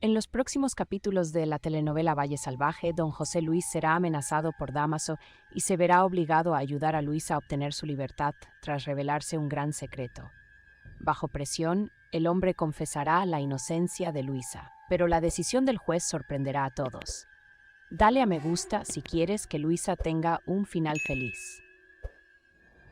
En los próximos capítulos de la telenovela Valle Salvaje, don José Luis será amenazado por Dámaso y se verá obligado a ayudar a Luisa a obtener su libertad tras revelarse un gran secreto. Bajo presión, el hombre confesará la inocencia de Luisa, pero la decisión del juez sorprenderá a todos. Dale a me gusta si quieres que Luisa tenga un final feliz.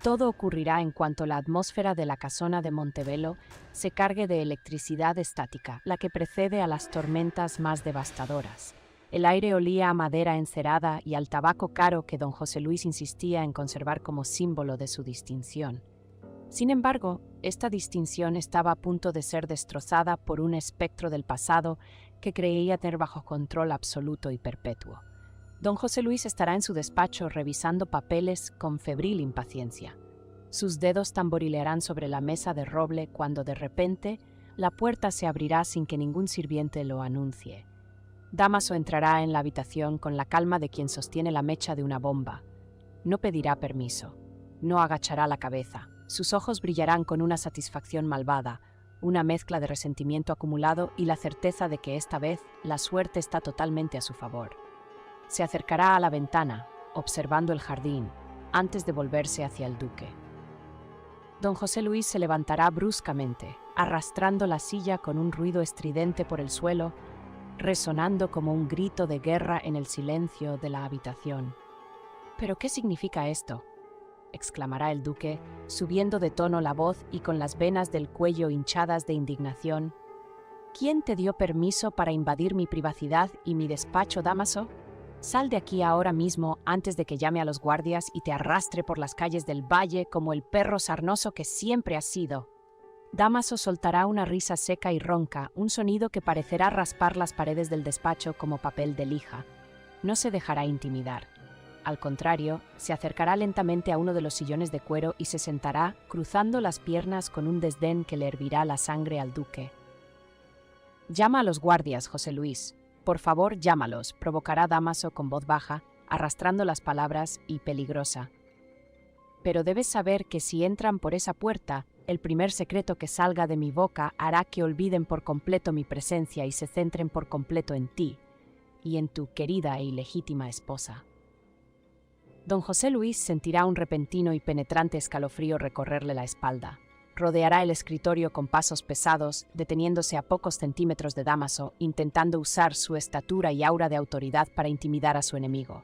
Todo ocurrirá en cuanto la atmósfera de la casona de Montebello se cargue de electricidad estática, la que precede a las tormentas más devastadoras. El aire olía a madera encerada y al tabaco caro que don José Luis insistía en conservar como símbolo de su distinción. Sin embargo, esta distinción estaba a punto de ser destrozada por un espectro del pasado que creía tener bajo control absoluto y perpetuo. Don José Luis estará en su despacho revisando papeles con febril impaciencia. Sus dedos tamborilearán sobre la mesa de roble cuando de repente la puerta se abrirá sin que ningún sirviente lo anuncie. Dámaso entrará en la habitación con la calma de quien sostiene la mecha de una bomba. No pedirá permiso, no agachará la cabeza. Sus ojos brillarán con una satisfacción malvada, una mezcla de resentimiento acumulado y la certeza de que esta vez la suerte está totalmente a su favor. Se acercará a la ventana, observando el jardín, antes de volverse hacia el duque. Don José Luis se levantará bruscamente, arrastrando la silla con un ruido estridente por el suelo, resonando como un grito de guerra en el silencio de la habitación. ¿Pero qué significa esto?, exclamará el duque, subiendo de tono la voz y con las venas del cuello hinchadas de indignación. ¿Quién te dio permiso para invadir mi privacidad y mi despacho, Dámaso? Sal de aquí ahora mismo antes de que llame a los guardias y te arrastre por las calles del valle como el perro sarnoso que siempre has sido. Dámaso soltará una risa seca y ronca, un sonido que parecerá raspar las paredes del despacho como papel de lija. No se dejará intimidar. Al contrario, se acercará lentamente a uno de los sillones de cuero y se sentará, cruzando las piernas con un desdén que le hervirá la sangre al duque. Llama a los guardias, José Luis. Por favor, llámalos, provocará Dámaso con voz baja, arrastrando las palabras y peligrosa. Pero debes saber que si entran por esa puerta, el primer secreto que salga de mi boca hará que olviden por completo mi presencia y se centren por completo en ti y en tu querida e ilegítima esposa. Don José Luis sentirá un repentino y penetrante escalofrío recorrerle la espalda. Rodeará el escritorio con pasos pesados, deteniéndose a pocos centímetros de Dámaso, intentando usar su estatura y aura de autoridad para intimidar a su enemigo.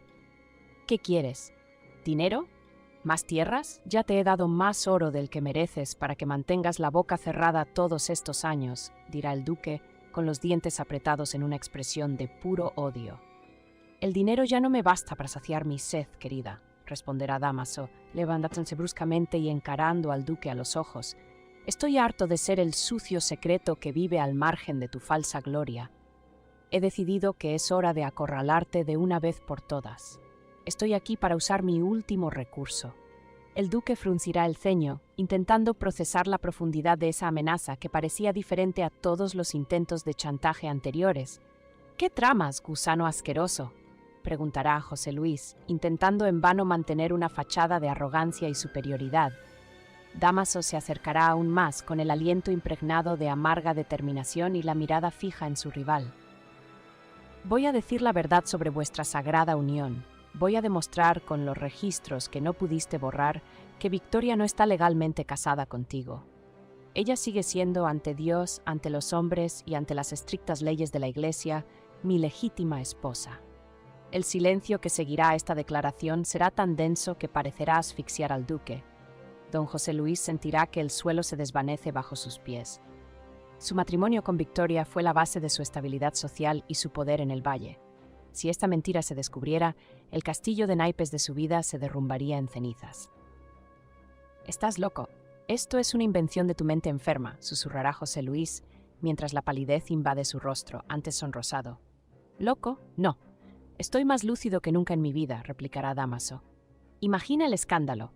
¿Qué quieres? ¿Dinero? ¿Más tierras? Ya te he dado más oro del que mereces para que mantengas la boca cerrada todos estos años, dirá el duque, con los dientes apretados en una expresión de puro odio. El dinero ya no me basta para saciar mi sed, querida, responderá Dámaso, levantándose bruscamente y encarando al duque a los ojos. Estoy harto de ser el sucio secreto que vive al margen de tu falsa gloria. He decidido que es hora de acorralarte de una vez por todas. Estoy aquí para usar mi último recurso. El duque fruncirá el ceño, intentando procesar la profundidad de esa amenaza que parecía diferente a todos los intentos de chantaje anteriores. ¿Qué tramas, gusano asqueroso?, preguntará José Luis, intentando en vano mantener una fachada de arrogancia y superioridad. Dámaso se acercará aún más con el aliento impregnado de amarga determinación y la mirada fija en su rival. Voy a decir la verdad sobre vuestra sagrada unión. Voy a demostrar con los registros que no pudiste borrar que Victoria no está legalmente casada contigo. Ella sigue siendo ante Dios, ante los hombres y ante las estrictas leyes de la Iglesia, mi legítima esposa. El silencio que seguirá a esta declaración será tan denso que parecerá asfixiar al duque. Don José Luis sentirá que el suelo se desvanece bajo sus pies. Su matrimonio con Victoria fue la base de su estabilidad social y su poder en el valle. Si esta mentira se descubriera, el castillo de naipes de su vida se derrumbaría en cenizas. «Estás loco. Esto es una invención de tu mente enferma», susurrará José Luis, mientras la palidez invade su rostro, antes sonrosado. «¿Loco? No. Estoy más lúcido que nunca en mi vida», replicará Dámaso. «Imagina el escándalo.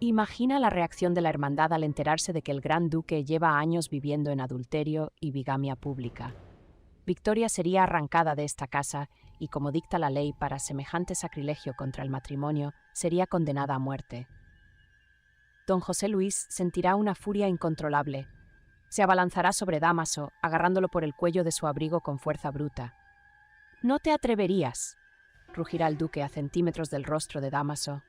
Imagina la reacción de la hermandad al enterarse de que el gran duque lleva años viviendo en adulterio y bigamia pública. Victoria sería arrancada de esta casa y, como dicta la ley para semejante sacrilegio contra el matrimonio, sería condenada a muerte. Don José Luis sentirá una furia incontrolable. Se abalanzará sobre Dámaso, agarrándolo por el cuello de su abrigo con fuerza bruta. «No te atreverías», rugirá el duque a centímetros del rostro de Dámaso.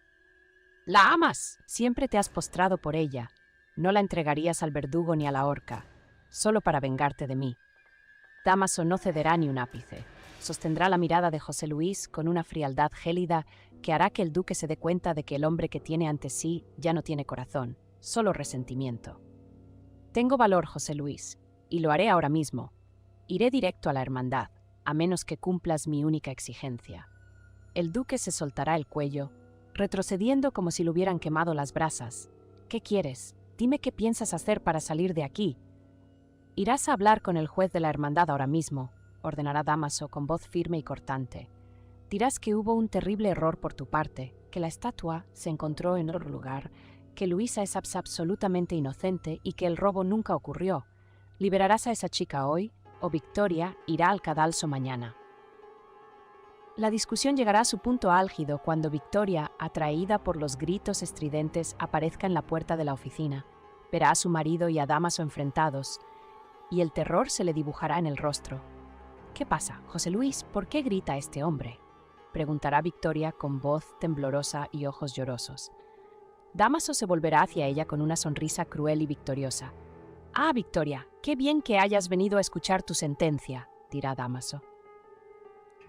«¡La amas! Siempre te has postrado por ella. No la entregarías al verdugo ni a la horca, solo para vengarte de mí». Dámaso no cederá ni un ápice. Sostendrá la mirada de José Luis con una frialdad gélida que hará que el duque se dé cuenta de que el hombre que tiene ante sí ya no tiene corazón, solo resentimiento. «Tengo valor, José Luis, y lo haré ahora mismo. Iré directo a la hermandad, a menos que cumplas mi única exigencia». El duque se soltará el cuello, retrocediendo como si le hubieran quemado las brasas. «¿Qué quieres? Dime qué piensas hacer para salir de aquí». «Irás a hablar con el juez de la hermandad ahora mismo», ordenará Dámaso con voz firme y cortante. «Dirás que hubo un terrible error por tu parte, que la estatua se encontró en otro lugar, que Luisa es absolutamente inocente y que el robo nunca ocurrió. Liberarás a esa chica hoy, o Victoria irá al cadalso mañana». La discusión llegará a su punto álgido cuando Victoria, atraída por los gritos estridentes, aparezca en la puerta de la oficina. Verá a su marido y a Dámaso enfrentados, y el terror se le dibujará en el rostro. «¿Qué pasa, José Luis? ¿Por qué grita este hombre?», preguntará Victoria con voz temblorosa y ojos llorosos. Dámaso se volverá hacia ella con una sonrisa cruel y victoriosa. «Ah, Victoria, qué bien que hayas venido a escuchar tu sentencia», dirá Dámaso.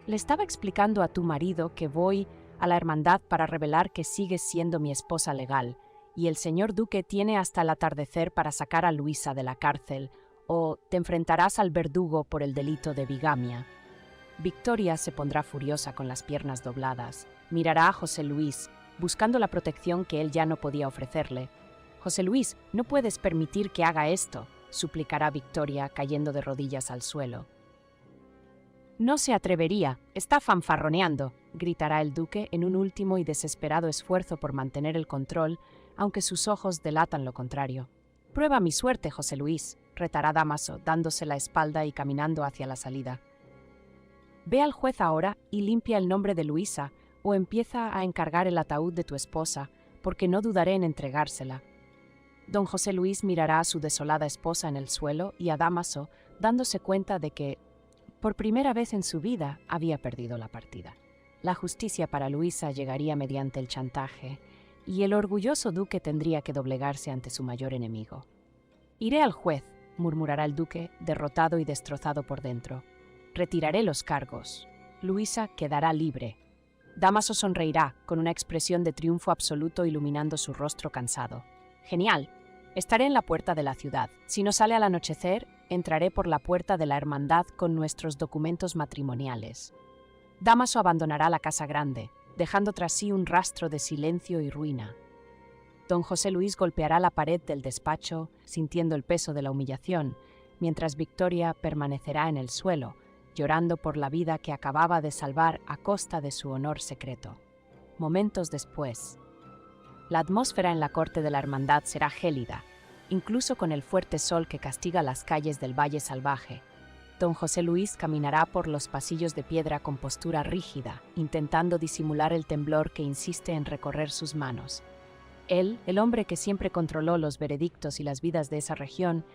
«Le estaba explicando a tu marido que voy a la hermandad para revelar que sigues siendo mi esposa legal, y el señor duque tiene hasta el atardecer para sacar a Luisa de la cárcel, o te enfrentarás al verdugo por el delito de bigamia». Victoria se pondrá furiosa con las piernas dobladas. Mirará a José Luis, buscando la protección que él ya no podía ofrecerle. «José Luis, no puedes permitir que haga esto», suplicará Victoria, cayendo de rodillas al suelo. «No se atrevería, está fanfarroneando», gritará el duque en un último y desesperado esfuerzo por mantener el control, aunque sus ojos delatan lo contrario. «Prueba mi suerte, José Luis», retará Dámaso, dándose la espalda y caminando hacia la salida. «Ve al juez ahora y limpia el nombre de Luisa, o empieza a encargar el ataúd de tu esposa, porque no dudaré en entregársela». Don José Luis mirará a su desolada esposa en el suelo y a Dámaso, dándose cuenta de que, por primera vez en su vida, había perdido la partida. La justicia para Luisa llegaría mediante el chantaje, y el orgulloso duque tendría que doblegarse ante su mayor enemigo. «Iré al juez», murmurará el duque, derrotado y destrozado por dentro. «Retiraré los cargos. Luisa quedará libre». Dámaso sonreirá, con una expresión de triunfo absoluto iluminando su rostro cansado. «Genial. Estaré en la puerta de la ciudad. Si no sale al anochecer, entraré por la puerta de la hermandad con nuestros documentos matrimoniales». Dámaso abandonará la casa grande, dejando tras sí un rastro de silencio y ruina. Don José Luis golpeará la pared del despacho, sintiendo el peso de la humillación, mientras Victoria permanecerá en el suelo, llorando por la vida que acababa de salvar a costa de su honor secreto. Momentos después, la atmósfera en la corte de la hermandad será gélida, incluso con el fuerte sol que castiga las calles del Valle Salvaje. Don José Luis caminará por los pasillos de piedra con postura rígida, intentando disimular el temblor que insiste en recorrer sus manos. Él, el hombre que siempre controló los veredictos y las vidas de esa región,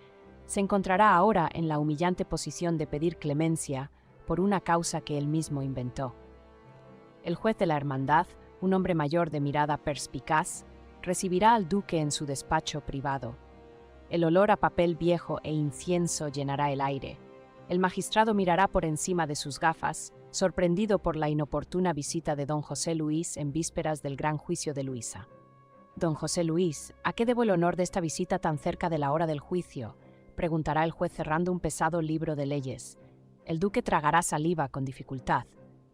se encontrará ahora en la humillante posición de pedir clemencia por una causa que él mismo inventó. El juez de la hermandad, un hombre mayor de mirada perspicaz, recibirá al duque en su despacho privado. El olor a papel viejo e incienso llenará el aire. El magistrado mirará por encima de sus gafas, sorprendido por la inoportuna visita de don José Luis en vísperas del gran juicio de Luisa. «Don José Luis, ¿a qué debo el honor de esta visita tan cerca de la hora del juicio?», preguntará el juez cerrando un pesado libro de leyes. El duque tragará saliva con dificultad.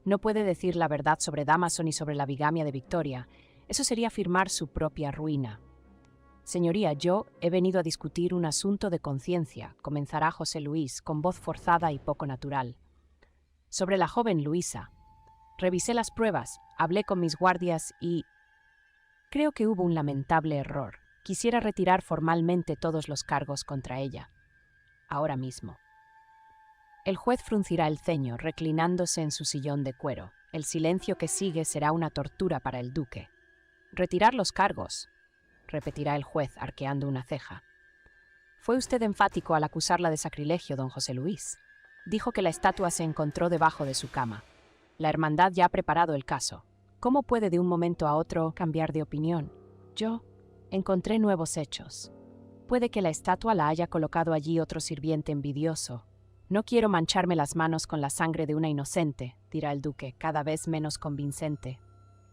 No puede decir la verdad sobre Dámaso ni sobre la bigamia de Victoria. Eso sería afirmar su propia ruina. «Señoría, yo he venido a discutir un asunto de conciencia», comenzará José Luis con voz forzada y poco natural. «Sobre la joven Luisa. Revisé las pruebas, hablé con mis guardias y creo que hubo un lamentable error. Quisiera retirar formalmente todos los cargos contra ella. Ahora mismo». El juez fruncirá el ceño, reclinándose en su sillón de cuero. El silencio que sigue será una tortura para el duque. «Retirar los cargos», repetirá el juez, arqueando una ceja. Fue usted enfático al acusarla de sacrilegio, don José Luis. Dijo que la estatua se encontró debajo de su cama. La hermandad ya ha preparado el caso. ¿Cómo puede de un momento a otro cambiar de opinión? Yo encontré nuevos hechos. Puede que la estatua la haya colocado allí otro sirviente envidioso. No quiero mancharme las manos con la sangre de una inocente, dirá el duque, cada vez menos convincente.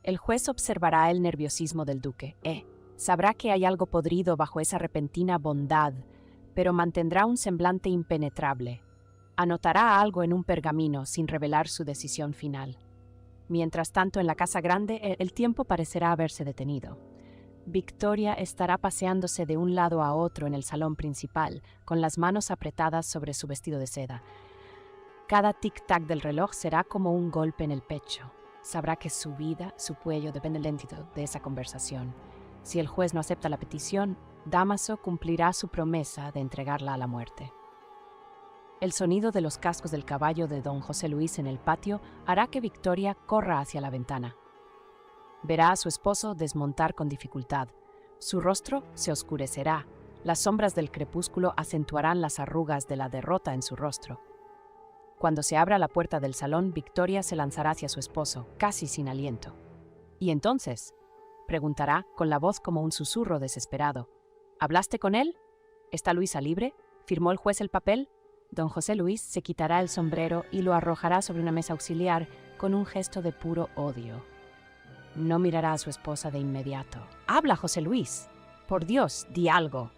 El juez observará el nerviosismo del duque. Sabrá que hay algo podrido bajo esa repentina bondad, pero mantendrá un semblante impenetrable. Anotará algo en un pergamino sin revelar su decisión final. Mientras tanto, en la casa grande, el tiempo parecerá haberse detenido. Victoria estará paseándose de un lado a otro en el salón principal, con las manos apretadas sobre su vestido de seda. Cada tic-tac del reloj será como un golpe en el pecho. Sabrá que su vida, su cuello, depende del éxito de esa conversación. Si el juez no acepta la petición, Dámaso cumplirá su promesa de entregarla a la muerte. El sonido de los cascos del caballo de don José Luis en el patio hará que Victoria corra hacia la ventana. Verá a su esposo desmontar con dificultad. Su rostro se oscurecerá. Las sombras del crepúsculo acentuarán las arrugas de la derrota en su rostro. Cuando se abra la puerta del salón, Victoria se lanzará hacia su esposo, casi sin aliento. ¿Y entonces?, preguntará con la voz como un susurro desesperado. ¿Hablaste con él? ¿Está Luisa libre? ¿Firmó el juez el papel? Don José Luis se quitará el sombrero y lo arrojará sobre una mesa auxiliar con un gesto de puro odio. No mirará a su esposa de inmediato. «¡Habla, José Luis! Por Dios, di algo»,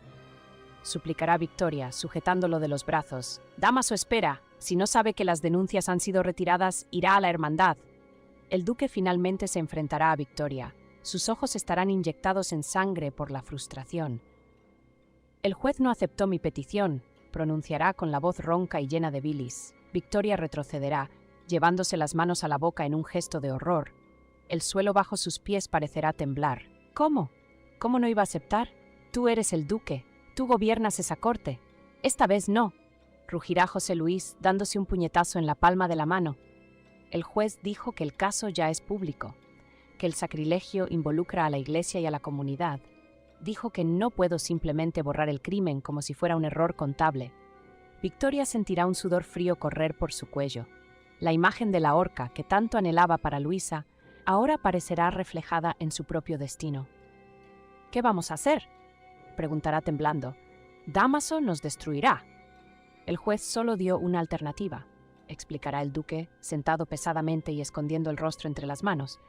suplicará Victoria, sujetándolo de los brazos. «Dámaso espera. Si no sabe que las denuncias han sido retiradas, irá a la hermandad». El duque finalmente se enfrentará a Victoria. Sus ojos estarán inyectados en sangre por la frustración. «El juez no aceptó mi petición», pronunciará con la voz ronca y llena de bilis. Victoria retrocederá, llevándose las manos a la boca en un gesto de horror. El suelo bajo sus pies parecerá temblar. «¿Cómo? ¿Cómo no iba a aceptar? Tú eres el duque. Tú gobiernas esa corte. Esta vez no», rugirá José Luis, dándose un puñetazo en la palma de la mano. El juez dijo que el caso ya es público, que el sacrilegio involucra a la Iglesia y a la comunidad. Dijo que no puedo simplemente borrar el crimen como si fuera un error contable. Victoria sentirá un sudor frío correr por su cuello. La imagen de la horca que tanto anhelaba para Luisa ahora aparecerá reflejada en su propio destino. «¿Qué vamos a hacer?», preguntará temblando. «Dámaso nos destruirá». El juez solo dio una alternativa, explicará el duque, sentado pesadamente y escondiendo el rostro entre las manos.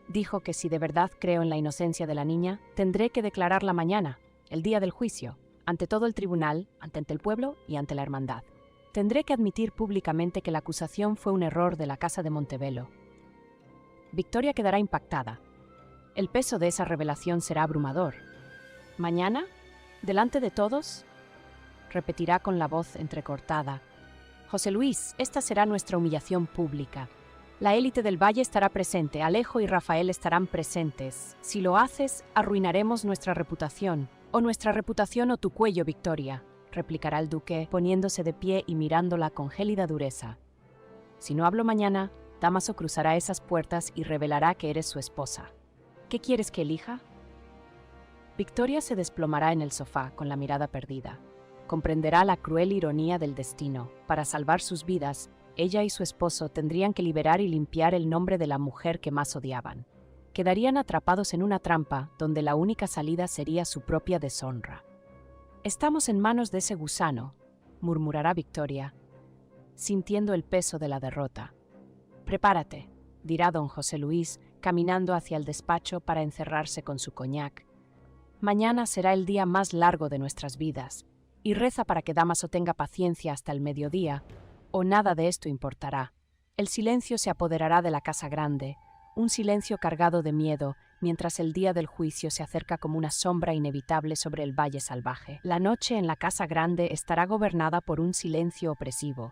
Dijo que si de verdad creo en la inocencia de la niña, tendré que declararla mañana, el día del juicio, ante todo el tribunal, ante el pueblo y ante la hermandad. Tendré que admitir públicamente que la acusación fue un error de la Casa de Montevelo. Victoria quedará impactada. El peso de esa revelación será abrumador. «¿Mañana? ¿Delante de todos?», repetirá con la voz entrecortada. «José Luis, esta será nuestra humillación pública. La élite del valle estará presente, Alejo y Rafael estarán presentes. Si lo haces, arruinaremos nuestra reputación. O nuestra reputación o tu cuello, Victoria», replicará el duque, poniéndose de pie y mirándola con gélida dureza. «Si no hablo mañana, Dámaso cruzará esas puertas y revelará que eres su esposa. ¿Qué quieres que elija?». Victoria se desplomará en el sofá con la mirada perdida. Comprenderá la cruel ironía del destino. Para salvar sus vidas, ella y su esposo tendrían que liberar y limpiar el nombre de la mujer que más odiaban. Quedarían atrapados en una trampa donde la única salida sería su propia deshonra. «Estamos en manos de ese gusano», murmurará Victoria, sintiendo el peso de la derrota. «Prepárate», dirá don José Luis, caminando hacia el despacho para encerrarse con su coñac. «Mañana será el día más largo de nuestras vidas, y reza para que Dámaso tenga paciencia hasta el mediodía, o nada de esto importará. El silencio se apoderará de la casa grande, un silencio cargado de miedo, mientras el día del juicio se acerca como una sombra inevitable sobre el valle salvaje. La noche en la casa grande estará gobernada por un silencio opresivo,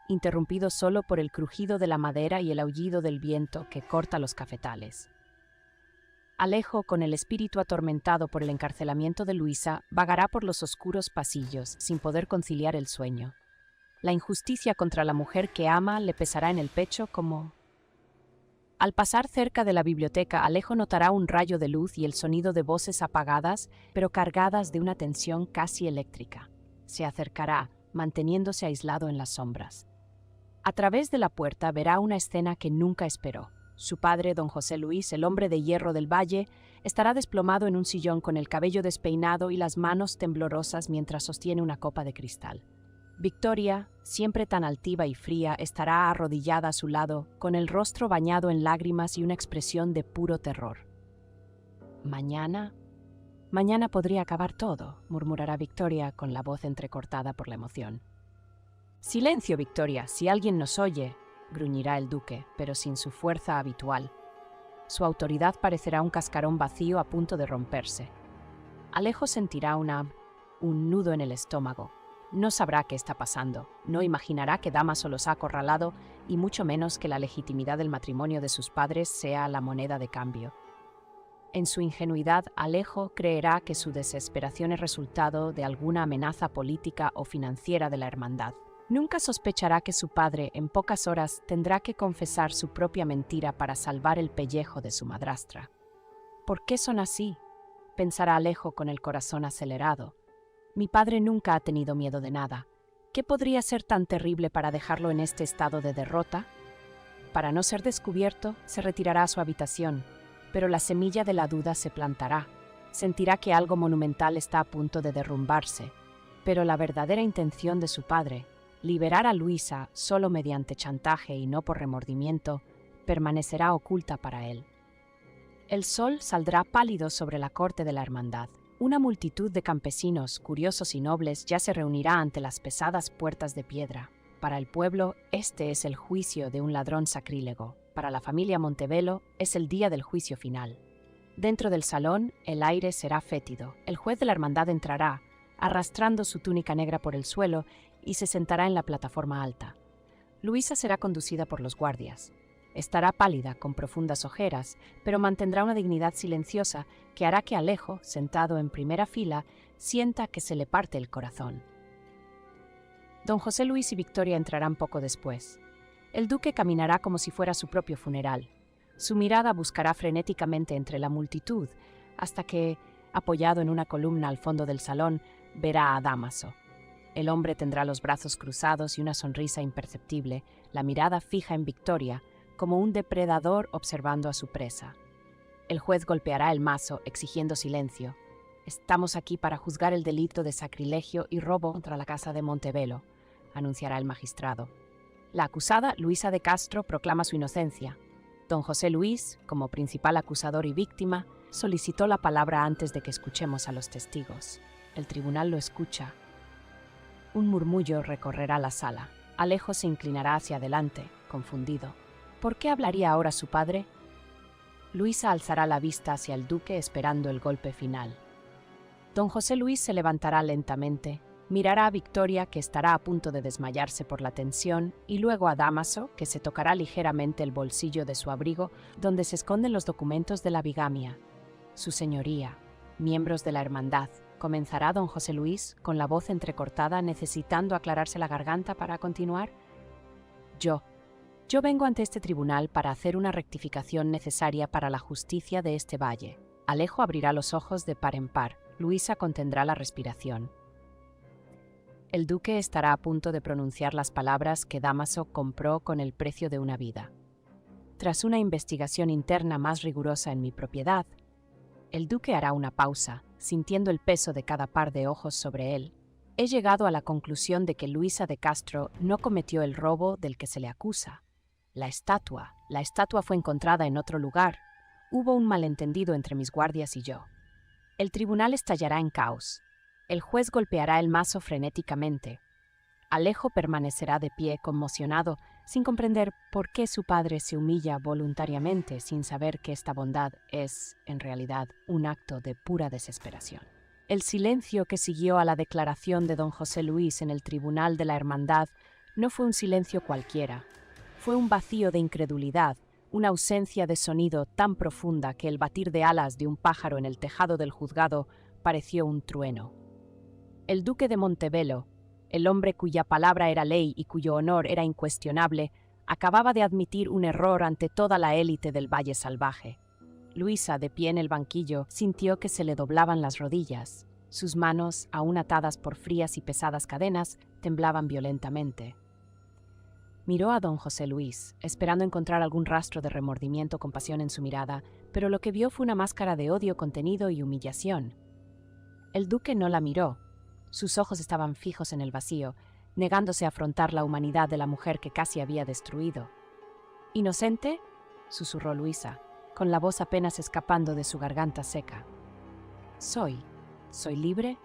interrumpido solo por el crujido de la madera y el aullido del viento que corta los cafetales. Alejo, con el espíritu atormentado por el encarcelamiento de Luisa, vagará por los oscuros pasillos, sin poder conciliar el sueño. La injusticia contra la mujer que ama le pesará en el pecho como Al pasar cerca de la biblioteca, Alejo notará un rayo de luz y el sonido de voces apagadas, pero cargadas de una tensión casi eléctrica. Se acercará, manteniéndose aislado en las sombras. A través de la puerta verá una escena que nunca esperó. Su padre, don José Luis, el hombre de hierro del valle, estará desplomado en un sillón con el cabello despeinado y las manos temblorosas mientras sostiene una copa de cristal. Victoria, siempre tan altiva y fría, estará arrodillada a su lado, con el rostro bañado en lágrimas y una expresión de puro terror. «Mañana podría acabar todo», murmurará Victoria con la voz entrecortada por la emoción. «Silencio, Victoria, si alguien nos oye», gruñirá el duque, pero sin su fuerza habitual. Su autoridad parecerá un cascarón vacío a punto de romperse. Alejo sentirá un nudo en el estómago. No sabrá qué está pasando, no imaginará que Dámaso los ha acorralado y mucho menos que la legitimidad del matrimonio de sus padres sea la moneda de cambio. En su ingenuidad, Alejo creerá que su desesperación es resultado de alguna amenaza política o financiera de la hermandad. Nunca sospechará que su padre, en pocas horas, tendrá que confesar su propia mentira para salvar el pellejo de su madrastra. ¿Por qué son así?, pensará Alejo con el corazón acelerado. Mi padre nunca ha tenido miedo de nada. ¿Qué podría ser tan terrible para dejarlo en este estado de derrota? Para no ser descubierto, se retirará a su habitación, pero la semilla de la duda se plantará. Sentirá que algo monumental está a punto de derrumbarse, pero la verdadera intención de su padre, liberar a Luisa solo mediante chantaje y no por remordimiento, permanecerá oculta para él. El sol saldrá pálido sobre la corte de la hermandad. Una multitud de campesinos, curiosos y nobles ya se reunirá ante las pesadas puertas de piedra. Para el pueblo, este es el juicio de un ladrón sacrílego. Para la familia Montevelo, es el día del juicio final. Dentro del salón, el aire será fétido. El juez de la hermandad entrará, arrastrando su túnica negra por el suelo, y se sentará en la plataforma alta. Luisa será conducida por los guardias. Estará pálida, con profundas ojeras, pero mantendrá una dignidad silenciosa que hará que Alejo, sentado en primera fila, sienta que se le parte el corazón. Don José Luis y Victoria entrarán poco después. El duque caminará como si fuera su propio funeral. Su mirada buscará frenéticamente entre la multitud, hasta que, apoyado en una columna al fondo del salón, verá a Dámaso. El hombre tendrá los brazos cruzados y una sonrisa imperceptible, la mirada fija en Victoria, como un depredador observando a su presa. El juez golpeará el mazo, exigiendo silencio. «Estamos aquí para juzgar el delito de sacrilegio y robo contra la casa de Montevelo», anunciará el magistrado. La acusada, Luisa de Castro, proclama su inocencia. Don José Luis, como principal acusador y víctima, solicitó la palabra antes de que escuchemos a los testigos. El tribunal lo escucha. Un murmullo recorrerá la sala. Alejo se inclinará hacia adelante, confundido. ¿Por qué hablaría ahora su padre? Luisa alzará la vista hacia el duque esperando el golpe final. Don José Luis se levantará lentamente, mirará a Victoria, que estará a punto de desmayarse por la tensión, y luego a Dámaso, que se tocará ligeramente el bolsillo de su abrigo donde se esconden los documentos de la bigamia. Su señoría, miembros de la hermandad, comenzará don José Luis, con la voz entrecortada, necesitando aclararse la garganta para continuar. Yo vengo ante este tribunal para hacer una rectificación necesaria para la justicia de este valle. Alejo abrirá los ojos de par en par. Luisa contendrá la respiración. El duque estará a punto de pronunciar las palabras que Dámaso compró con el precio de una vida. Tras una investigación interna más rigurosa en mi propiedad, el duque hará una pausa, sintiendo el peso de cada par de ojos sobre él. He llegado a la conclusión de que Luisa de Castro no cometió el robo del que se le acusa. La estatua fue encontrada en otro lugar. Hubo un malentendido entre mis guardias y yo. El tribunal estallará en caos. El juez golpeará el mazo frenéticamente. Alejo permanecerá de pie, conmocionado, sin comprender por qué su padre se humilla voluntariamente sin saber que esta bondad es, en realidad, un acto de pura desesperación. El silencio que siguió a la declaración de don José Luis en el tribunal de la hermandad no fue un silencio cualquiera. Fue un vacío de incredulidad, una ausencia de sonido tan profunda que el batir de alas de un pájaro en el tejado del juzgado pareció un trueno. El duque de Montevelo, el hombre cuya palabra era ley y cuyo honor era incuestionable, Acababa de admitir un error ante toda la élite del Valle Salvaje. Luisa, de pie en el banquillo, sintió que se le doblaban las rodillas. Sus manos, aún atadas por frías y pesadas cadenas, temblaban violentamente. Miró a don José Luis, esperando encontrar algún rastro de remordimiento o compasión en su mirada, pero lo que vio fue una máscara de odio contenido y humillación. El duque no la miró. Sus ojos estaban fijos en el vacío, negándose a afrontar la humanidad de la mujer que casi había destruido. «¿Inocente?», susurró Luisa, con la voz apenas escapando de su garganta seca. «¿Soy libre?».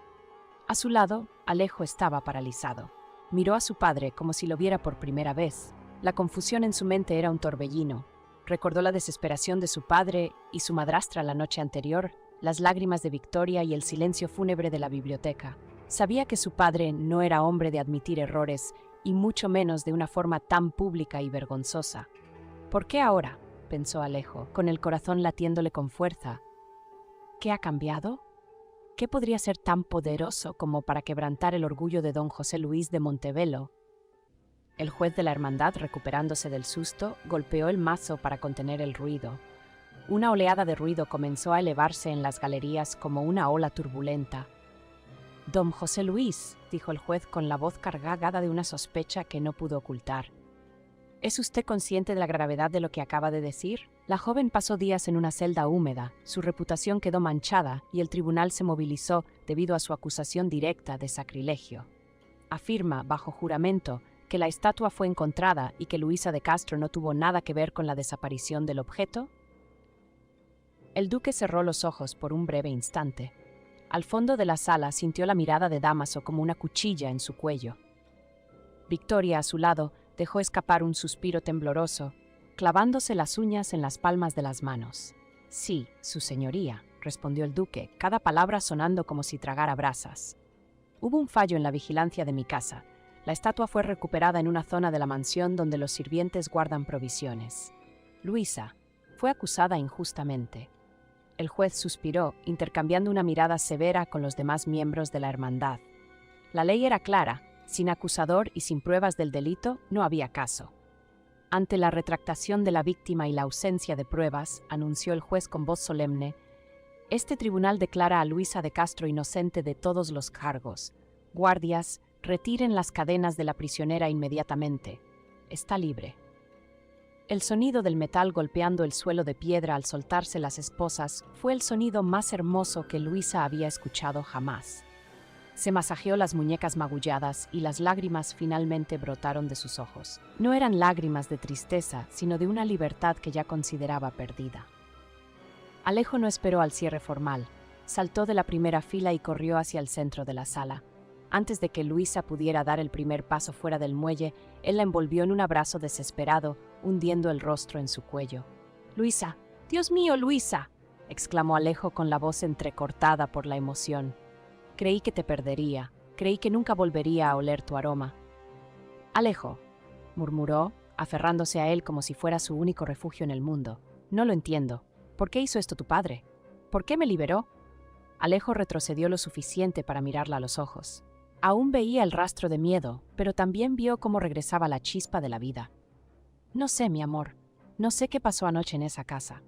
A su lado, Alejo estaba paralizado. Miró a su padre como si lo viera por primera vez. La confusión en su mente era un torbellino. Recordó la desesperación de su padre y su madrastra la noche anterior, las lágrimas de Victoria y el silencio fúnebre de la biblioteca. Sabía que su padre no era hombre de admitir errores, y mucho menos de una forma tan pública y vergonzosa. «¿Por qué ahora?», pensó Alejo, con el corazón latiéndole con fuerza. «¿Qué ha cambiado? ¿Qué podría ser tan poderoso como para quebrantar el orgullo de don José Luis de Montevelo?». El juez de la hermandad, recuperándose del susto, golpeó el mazo para contener el ruido. Una oleada de ruido comenzó a elevarse en las galerías como una ola turbulenta. «Don José Luis», dijo el juez con la voz cargada de una sospecha que no pudo ocultar. «¿Es usted consciente de la gravedad de lo que acaba de decir?». La joven pasó días en una celda húmeda, su reputación quedó manchada y el tribunal se movilizó debido a su acusación directa de sacrilegio. Afirma, bajo juramento, que la estatua fue encontrada y que Luisa de Castro no tuvo nada que ver con la desaparición del objeto. El duque cerró los ojos por un breve instante. Al fondo de la sala sintió la mirada de Dámaso como una cuchilla en su cuello. Victoria, a su lado, dejó escapar un suspiro tembloroso, clavándose las uñas en las palmas de las manos. «Sí, su señoría», respondió el duque, cada palabra sonando como si tragara brasas. «Hubo un fallo en la vigilancia de mi casa. La estatua fue recuperada en una zona de la mansión donde los sirvientes guardan provisiones. Luisa fue acusada injustamente». El juez suspiró, intercambiando una mirada severa con los demás miembros de la hermandad. La ley era clara: sin acusador y sin pruebas del delito no había caso. Ante la retractación de la víctima y la ausencia de pruebas, anunció el juez con voz solemne, «Este tribunal declara a Luisa de Castro inocente de todos los cargos. Guardias, retiren las cadenas de la prisionera inmediatamente. Está libre». El sonido del metal golpeando el suelo de piedra al soltarse las esposas fue el sonido más hermoso que Luisa había escuchado jamás. Se masajeó las muñecas magulladas y las lágrimas finalmente brotaron de sus ojos. No eran lágrimas de tristeza, sino de una libertad que ya consideraba perdida. Alejo no esperó al cierre formal. Saltó de la primera fila y corrió hacia el centro de la sala. Antes de que Luisa pudiera dar el primer paso fuera del muelle, él la envolvió en un abrazo desesperado, hundiendo el rostro en su cuello. «Luisa, Dios mío, Luisa», exclamó Alejo con la voz entrecortada por la emoción. «Creí que te perdería, creí que nunca volvería a oler tu aroma». «Alejo», murmuró, aferrándose a él como si fuera su único refugio en el mundo. «No lo entiendo. ¿Por qué hizo esto tu padre? ¿Por qué me liberó?». Alejo retrocedió lo suficiente para mirarla a los ojos. Aún veía el rastro de miedo, pero también vio cómo regresaba la chispa de la vida. «No sé, mi amor. No sé qué pasó anoche en esa casa.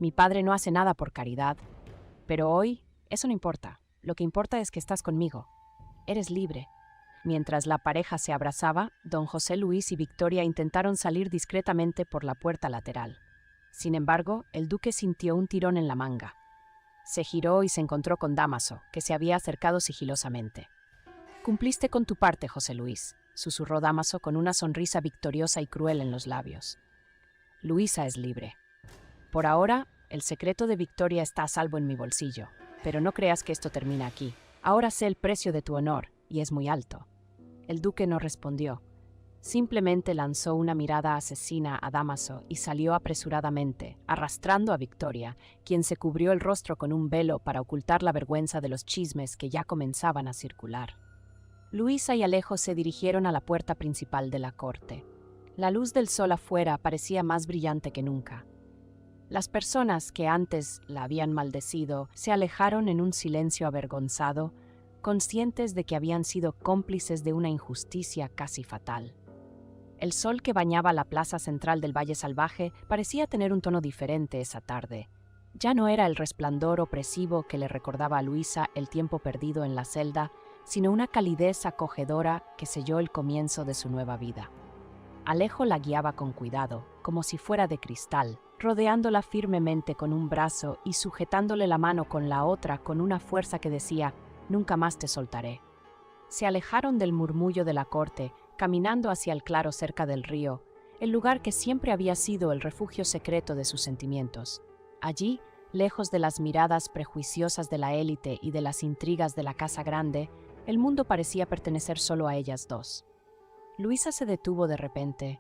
Mi padre no hace nada por caridad. Pero hoy, eso no importa. Lo que importa es que estás conmigo. Eres libre». Mientras la pareja se abrazaba, don José Luis y Victoria intentaron salir discretamente por la puerta lateral. Sin embargo, el duque sintió un tirón en la manga. Se giró y se encontró con Dámaso, que se había acercado sigilosamente. «Cumpliste con tu parte, José Luis», susurró Dámaso con una sonrisa victoriosa y cruel en los labios. «Luisa es libre. Por ahora, el secreto de Victoria está a salvo en mi bolsillo, pero no creas que esto termina aquí. Ahora sé el precio de tu honor, y es muy alto». El duque no respondió. Simplemente lanzó una mirada asesina a Dámaso y salió apresuradamente, arrastrando a Victoria, quien se cubrió el rostro con un velo para ocultar la vergüenza de los chismes que ya comenzaban a circular. Luisa y Alejo se dirigieron a la puerta principal de la corte. La luz del sol afuera parecía más brillante que nunca. Las personas que antes la habían maldecido se alejaron en un silencio avergonzado, conscientes de que habían sido cómplices de una injusticia casi fatal. El sol que bañaba la plaza central del Valle Salvaje parecía tener un tono diferente esa tarde. Ya no era el resplandor opresivo que le recordaba a Luisa el tiempo perdido en la celda, sino una calidez acogedora que selló el comienzo de su nueva vida. Alejo la guiaba con cuidado, como si fuera de cristal, rodeándola firmemente con un brazo y sujetándole la mano con la otra con una fuerza que decía: «Nunca más te soltaré». Se alejaron del murmullo de la corte, caminando hacia el claro cerca del río, el lugar que siempre había sido el refugio secreto de sus sentimientos. Allí, lejos de las miradas prejuiciosas de la élite y de las intrigas de la casa grande, el mundo parecía pertenecer solo a ellas dos. Luisa se detuvo de repente.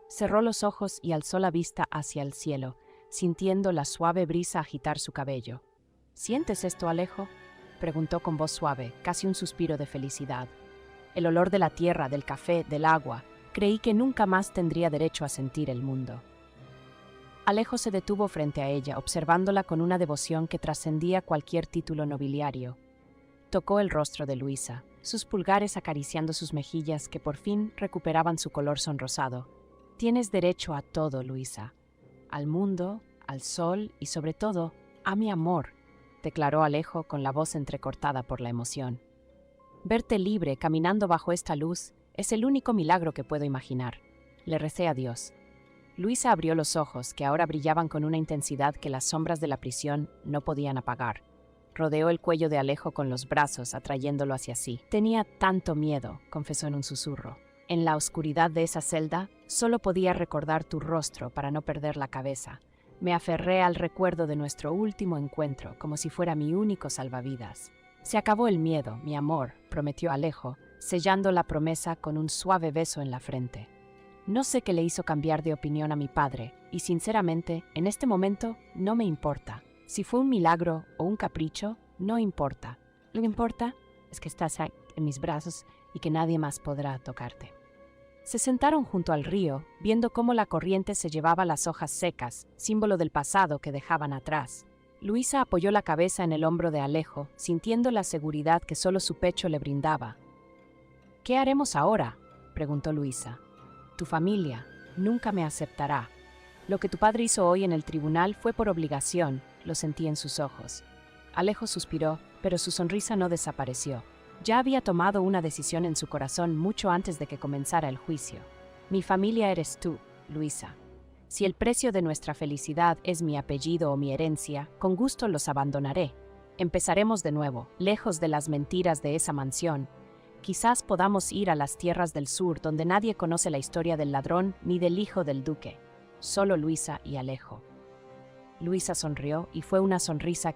Cerró los ojos y alzó la vista hacia el cielo, sintiendo la suave brisa agitar su cabello. «¿Sientes esto, Alejo?», preguntó con voz suave, casi un suspiro de felicidad. El olor de la tierra, del café, del agua. Creí que nunca más tendría derecho a sentir el mundo. Alejo se detuvo frente a ella, observándola con una devoción que trascendía cualquier título nobiliario. Tocó el rostro de Luisa, sus pulgares acariciando sus mejillas que por fin recuperaban su color sonrosado. «Tienes derecho a todo, Luisa. Al mundo, al sol y sobre todo, a mi amor», declaró Alejo con la voz entrecortada por la emoción. «Verte libre, caminando bajo esta luz, es el único milagro que puedo imaginar. Le recé a Dios». Luisa abrió los ojos, que ahora brillaban con una intensidad que las sombras de la prisión no podían apagar. Rodeó el cuello de Alejo con los brazos, atrayéndolo hacia sí. «Tenía tanto miedo», confesó en un susurro. «En la oscuridad de esa celda, solo podía recordar tu rostro para no perder la cabeza. Me aferré al recuerdo de nuestro último encuentro, como si fuera mi único salvavidas». «Se acabó el miedo, mi amor», prometió Alejo, sellando la promesa con un suave beso en la frente. «No sé qué le hizo cambiar de opinión a mi padre, y sinceramente, en este momento, no me importa. Si fue un milagro o un capricho, no importa. Lo que importa es que estás en mis brazos y que nadie más podrá tocarte». Se sentaron junto al río, viendo cómo la corriente se llevaba las hojas secas, símbolo del pasado que dejaban atrás. Luisa apoyó la cabeza en el hombro de Alejo, sintiendo la seguridad que solo su pecho le brindaba. «¿Qué haremos ahora?», preguntó Luisa. «Tu familia nunca me aceptará. Lo que tu padre hizo hoy en el tribunal fue por obligación», lo sentí en sus ojos. Alejo suspiró, pero su sonrisa no desapareció. Ya había tomado una decisión en su corazón mucho antes de que comenzara el juicio. «Mi familia eres tú, Luisa. Si el precio de nuestra felicidad es mi apellido o mi herencia, con gusto los abandonaré. Empezaremos de nuevo, lejos de las mentiras de esa mansión. Quizás podamos ir a las tierras del sur, donde nadie conoce la historia del ladrón ni del hijo del duque. Solo Luisa y Alejo». Luisa sonrió, y fue una sonrisa